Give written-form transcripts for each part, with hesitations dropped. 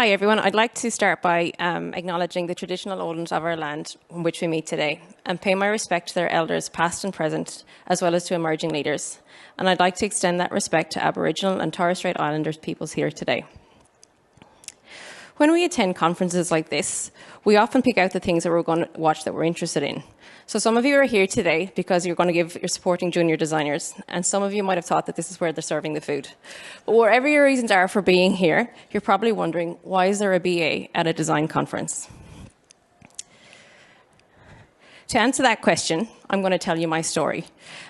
Hi everyone, I'd like to start by acknowledging the traditional owners of our land on which we meet today and pay my respect to their elders past and present, as well as to emerging leaders. And I'd like to extend that respect to Aboriginal and Torres Strait Islanders peoples here today. When we attend conferences like this, we often pick out the things that we're going to watch that we're interested in. So some of you are here today because you're supporting junior designers, and some of you might have thought that this is where they're serving the food. But wherever your reasons are for being here, you're probably wondering, why is there a BA at a design conference? To answer that question, I'm going to tell you my story.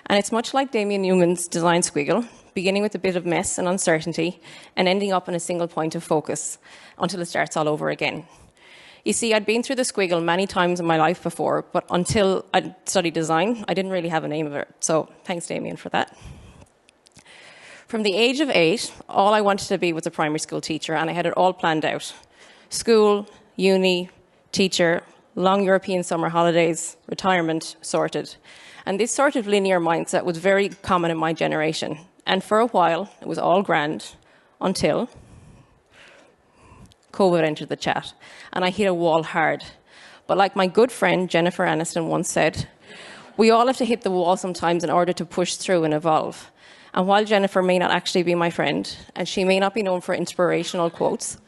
And it's much like Damien Newman's design squiggle, beginning with a bit of mess and uncertainty and ending up in a single point of focus until it starts all over again. You see, I'd been through the squiggle many times in my life before, but until I studied design, I didn't really have a name of it. So thanks, Damien, for that. From the age of 8, all I wanted to be was a primary school teacher, and I had it all planned out. School, uni, teacher, long European summer holidays, retirement, sorted. And this sort of linear mindset was very common in my generation. And for a while, it was all grand until COVID entered the chat, and I hit a wall hard. But like my good friend Jennifer Aniston once said, we all have to hit the wall sometimes in order to push through and evolve. And while Jennifer may not actually be my friend, and she may not be known for inspirational quotes,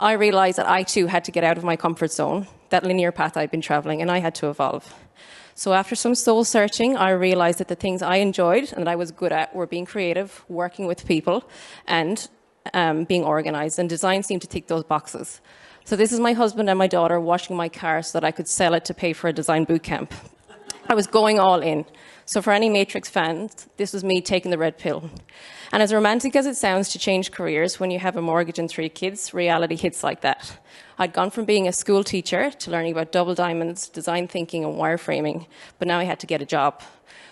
I realized that I too had to get out of my comfort zone, that linear path I'd been traveling, and I had to evolve. So after some soul searching, I realized that the things I enjoyed and that I was good at were being creative, working with people, and being organized, and design seemed to tick those boxes. So this is my husband and my daughter washing my car so that I could sell it to pay for a design boot camp. I was going all in. So for any Matrix fans, this was me taking the red pill. And as romantic as it sounds to change careers when you have a mortgage and 3 kids, reality hits like that. I'd gone from being a school teacher to learning about double diamonds, design thinking and wireframing, but now I had to get a job.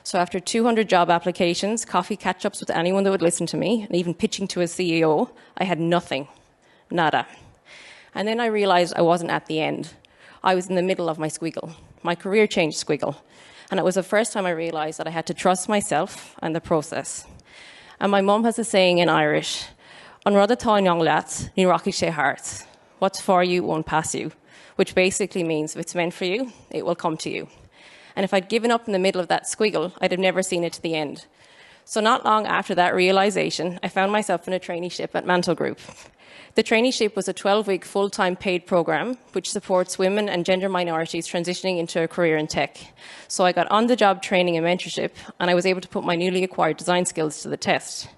So after 200 job applications, coffee catch-ups with anyone that would listen to me, and even pitching to a CEO, I had nothing. Nada. And then I realized I wasn't at the end. I was in the middle of my squiggle, my career change squiggle. And it was the first time I realized that I had to trust myself and the process. And my mum has a saying in Irish, "An rud atá in leat, ní rachi sé hart." What's for you won't pass you, which basically means if it's meant for you, it will come to you. And if I'd given up in the middle of that squiggle, I'd have never seen it to the end. So not long after that realization, I found myself in a traineeship at Mantle Group. The traineeship was a 12-week full-time paid program which supports women and gender minorities transitioning into a career in tech. So I got on-the-job training and mentorship, and I was able to put my newly acquired design skills to the test.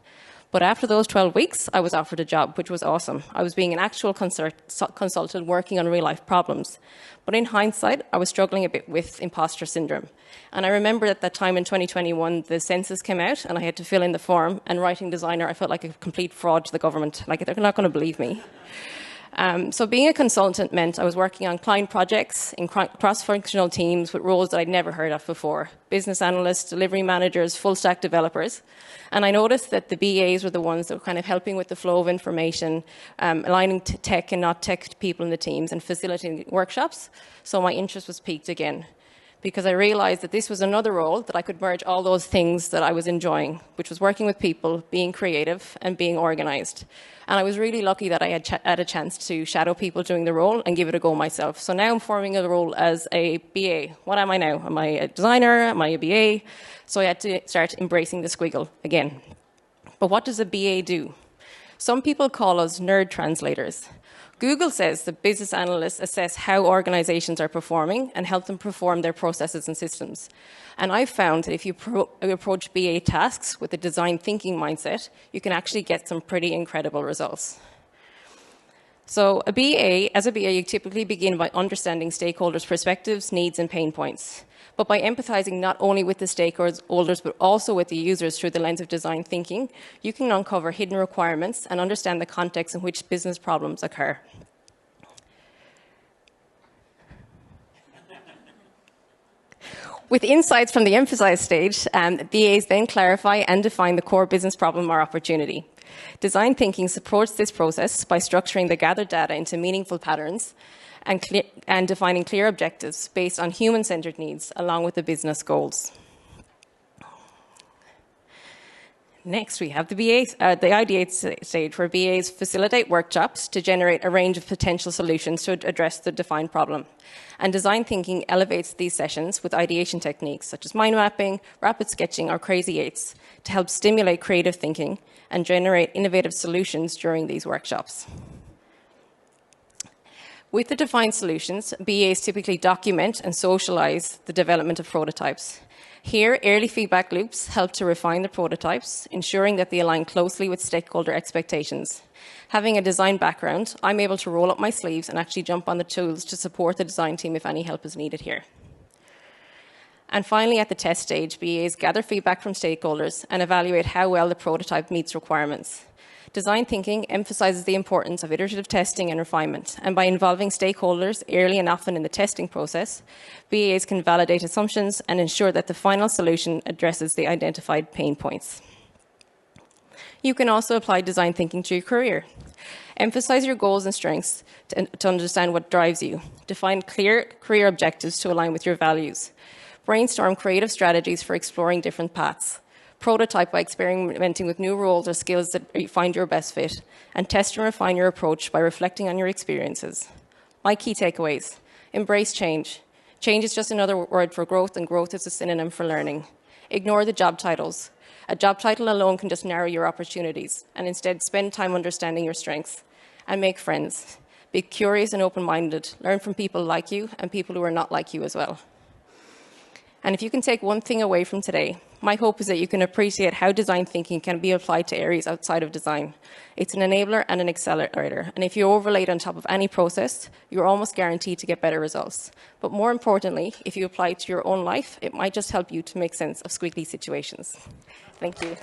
But after those 12 weeks, I was offered a job, which was awesome. I was being an actual consultant working on real-life problems. But in hindsight, I was struggling a bit with imposter syndrome. And I remember at that time in 2021, the census came out, and I had to fill in the form. And writing designer, I felt like a complete fraud to the government. Like, they're not going to believe me. So being a consultant meant I was working on client projects in cross-functional teams with roles that I'd never heard of before. Business analysts, delivery managers, full-stack developers. And I noticed that the BAs were the ones that were kind of helping with the flow of information, aligning tech and not tech people in the teams, and facilitating workshops. So my interest was piqued again, because I realized that this was another role that I could merge all those things that I was enjoying, which was working with people, being creative, and being organized. And I was really lucky that I had a chance to shadow people doing the role and give it a go myself. So now I'm forming a role as a BA. What am I now? Am I a designer? Am I a BA? So I had to start embracing the squiggle again. But what does a BA do? Some people call us nerd translators. Google says that business analysts assess how organizations are performing and help them perform their processes and systems. And I've found that if you approach BA tasks with a design thinking mindset, you can actually get some pretty incredible results. So as a BA, you typically begin by understanding stakeholders' perspectives, needs, and pain points. But by empathizing not only with the stakeholders, but also with the users through the lens of design thinking, you can uncover hidden requirements and understand the context in which business problems occur. With insights from the emphasize stage, BAs then clarify and define the core business problem or opportunity. Design thinking supports this process by structuring the gathered data into meaningful patterns and defining clear objectives based on human-centered needs along with the business goals. Next, we have the ideate stage, where BAs facilitate workshops to generate a range of potential solutions to address the defined problem. And design thinking elevates these sessions with ideation techniques such as mind mapping, rapid sketching, or crazy eights to help stimulate creative thinking and generate innovative solutions during these workshops. With the defined solutions, BAs typically document and socialize the development of prototypes. Here, early feedback loops help to refine the prototypes, ensuring that they align closely with stakeholder expectations. Having a design background, I'm able to roll up my sleeves and actually jump on the tools to support the design team if any help is needed here. And finally, at the test stage, BAs gather feedback from stakeholders and evaluate how well the prototype meets requirements. Design thinking emphasizes the importance of iterative testing and refinement, and by involving stakeholders early and often in the testing process, BAs can validate assumptions and ensure that the final solution addresses the identified pain points. You can also apply design thinking to your career. Emphasize your goals and strengths to understand what drives you. Define clear career objectives to align with your values. Brainstorm creative strategies for exploring different paths. Prototype by experimenting with new roles or skills that you find your best fit, and test and refine your approach by reflecting on your experiences. My key takeaways: embrace change. Change is just another word for growth, and growth is a synonym for learning. Ignore the job titles. A job title alone can just narrow your opportunities, and instead spend time understanding your strengths. And make friends. Be curious and open-minded. Learn from people like you and people who are not like you as well. And if you can take one thing away from today, my hope is that you can appreciate how design thinking can be applied to areas outside of design. It's an enabler and an accelerator, and if you overlay it on top of any process, you're almost guaranteed to get better results. But more importantly, if you apply it to your own life, it might just help you to make sense of squiggly situations. Thank you.